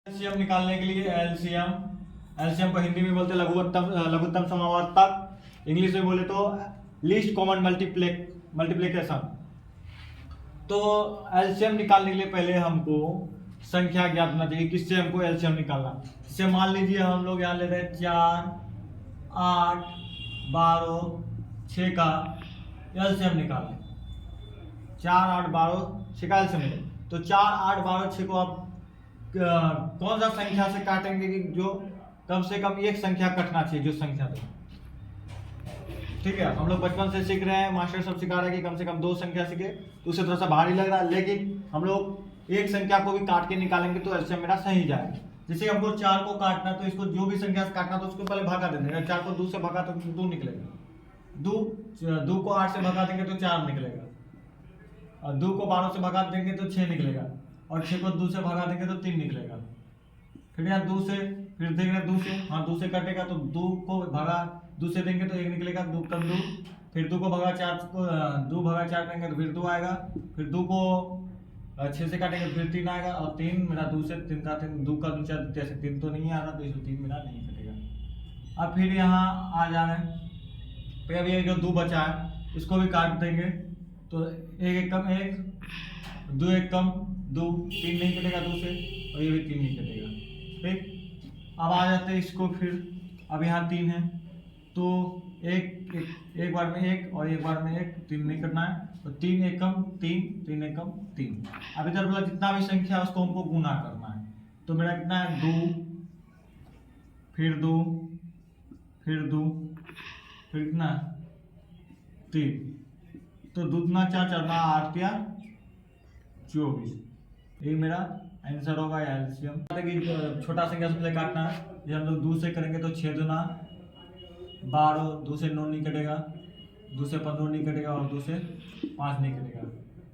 LCM निकालने के लिए एलसीएम एलसीएम को हिंदी में बोलते हैं लघुत्तम समावर्तक, इंग्लिश में बोले तो लीस्ट कॉमन मल्टीप्लिकेशन। तो एलसीएम निकालने के लिए पहले हमको संख्या ज्ञात होना चाहिए। किससे हमको एलसीएम निकालना? जैसे मान लीजिए हम लोग यहाँ ले रहे हैं 4, 8, 12, 6 का एलसीएम निकालें। 4, 8, 12, 6 का एलसीएम निकालें। तो 4, 8, 12, 6 को आप कौन सा संख्या से काटेंगे कि जो कम से कम एक संख्या कटना चाहिए, जो संख्या दो। ठीक है, हम लोग बचपन से सीख रहे हैं, मास्टर सब सिखा रहे हैं कि कम से कम 2 संख्या सीखे, तो उससे थोड़ा सा भारी लग रहा है, लेकिन हम लोग एक संख्या को भी काट के निकालेंगे तो एलसीएम मेरा सही जाएगा। जैसे हमको 4 को काटना, तो इसको जो भी संख्या से काटना तो उसको पहले भागा देंगे। अगर 4 को 2 से भागा तो 2 निकलेगा। 2 को 8 से भगा देंगे तो 4 निकलेगा, और 2 को 12 से भगा देंगे तो 6 निकलेगा, और 6 को 2 से भगा देंगे तो 3 निकलेगा। फिर यहाँ 2 से फिर देंगे 2 से, हाँ 2 से कटेगा तो 2 को भगा 2 से देंगे तो 1 निकलेगा, 2 कम 2। फिर 2 को भगा 4 को 2 भगा 4 देंगे तो फिर 2 आएगा। फिर 2 को 6 से काटेंगे तो फिर 3 आएगा, और 3 मेरा 2 से 3 का 3, 2 का 2 4 जैसे 3 तो नहीं आ रहा, तो इसको 3 मेरा नहीं कटेगा। अब फिर यहाँ आ जा रहे हैं, फिर अभी ये जो 2 बचा है इसको भी काट देंगे तो 1 1 कम 1, 2 1 कम 2, 3 नहीं कटेगा 2 से, और ये भी 3 नहीं कटेगा। ठीक, अब आ जाते हैं इसको। फिर अब यहाँ 3 है तो एक बार में 1 और एक बार में 1, 3 नहीं करना है, तो 3 1 कम 3, 3 1 कम 3। अब इधर बोला जितना भी संख्या है उसको हमको गुना करना है, तो मेरा कितना है 2, फिर 2, फिर 2, फिर कितना 3, तो 2 दूना 4, 4 ना 8 या 24। यही मेरा आंसर होगा एलसीएम। छोटा संख्या सबसे काटना है, ये हम लोग 2 से करेंगे तो 6 दूना 12, 2 से 9 नहीं कटेगा, 2 से 15 नहीं कटेगा, और 2 से 5 नहीं कटेगा।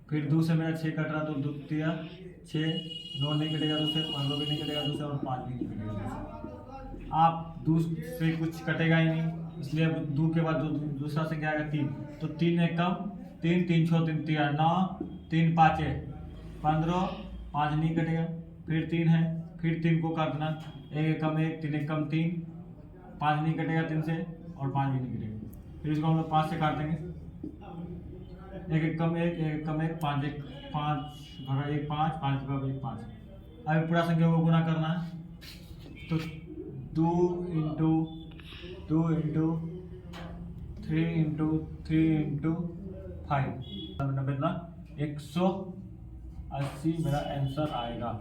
फिर 2 से मेरा 6 कट रहा तो 2 तिया 6, 9 नहीं कटेगा 2 से, 15 भी नहीं कटेगा 2 से, और 5 भी नहीं कटेगा 2 से। आप 2 से कुछ कटेगा ही नहीं, इसलिए 2 के बाद दूसरा संख्या आएगा 3, तो 3 1 कम 3, 3 6 3 3 9, 3 5 15, 5 नहीं कटेगा। फिर 3 है, फिर 3 को काटना, 1 1 कम 1, 3 1 कम 3, 5 नहीं कटेगा 3 से, और 5 भी नहीं कटेगा। फिर इसको हम लोग 5 से काट देंगे, 1 1 कम 1, 1 1 कम 1, 5 1 5 भगा 1 5, 5 भगा 1 5। अब पूरा संख्या को गुना करना है, तो 2 इंटू 2 इंटू 3 इंटू 3 इंटू 5, 180 मेरा आंसर आएगा।